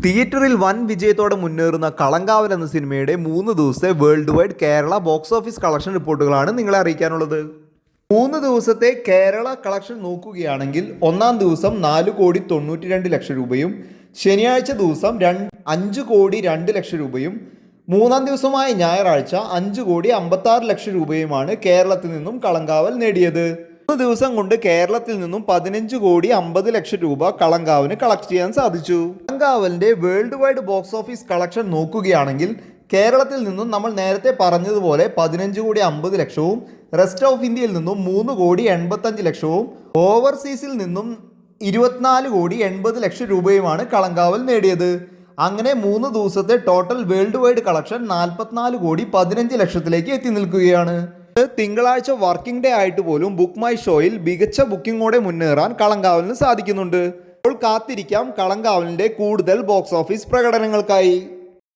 തിയേറ്ററിൽ വൻ വിജയത്തോടെ മുന്നേറുന്ന കളങ്കാവൽ എന്ന സിനിമയുടെ 3 ദിവസത്തെ world wide Kerala box office collection റിപ്പോർട്ടുകളാണ് നിങ്ങളെ അറിയിക്കാനുള്ളത്. 3 ദിവസത്തെ കേരള കളക്ഷൻ നോക്കുകയാണെങ്കിൽ ഒന്നാം ദിവസം 4,92,00,000 രൂപയും, ശനിയാഴ്ച ദിവസം 5,02,00,000 രൂപയും, മൂന്നാം ദിവസമായ ഞായറാഴ്ച 5,56,00,000 രൂപയുമാണ് കേരളത്തിൽ നിന്നും കളങ്കാവൽ നേടിയത്. 3 ദിവസം കൊണ്ട് കേരളത്തിൽ നിന്നും 15,50,00,000 രൂപ കളങ്കാവലിന് കളക്ട് ചെയ്യാൻ സാധിച്ചു. കളങ്കാവലിന്റെ world wide box office collection നോക്കുകയാണെങ്കിൽ കേരളത്തിൽ നിന്നും നമ്മൾ നേരത്തെ പറഞ്ഞതുപോലെ 15,50,00,000വും, റെസ്റ്റ് ഓഫ് ഇന്ത്യയിൽ നിന്നും 3,85,00,000വും, ഓവർസീസിൽ നിന്നും 24,80,00,000 രൂപയുമാണ് കളങ്കാവൽ നേടിയത്. അങ്ങനെ 3 ദിവസത്തെ ടോട്ടൽ വേൾഡ് വൈഡ് കളക്ഷൻ 44,15,00,000 എത്തി നിൽക്കുകയാണ്. തിങ്കളാഴ്ച വർക്കിംഗ് ഡേ ആയിട്ട് പോലും ബുക്ക് മൈ ഷോയിൽ മികച്ച ബുക്കിംഗോടെ മുന്നേറാൻ കളങ്കാവലിന് സാധിക്കുന്നുണ്ട്. അപ്പോൾ കാത്തിരിക്കാം കളങ്കാവലിന്റെ കൂടുതൽ ബോക്സ് ഓഫീസ് പ്രകടനങ്ങൾക്കായി.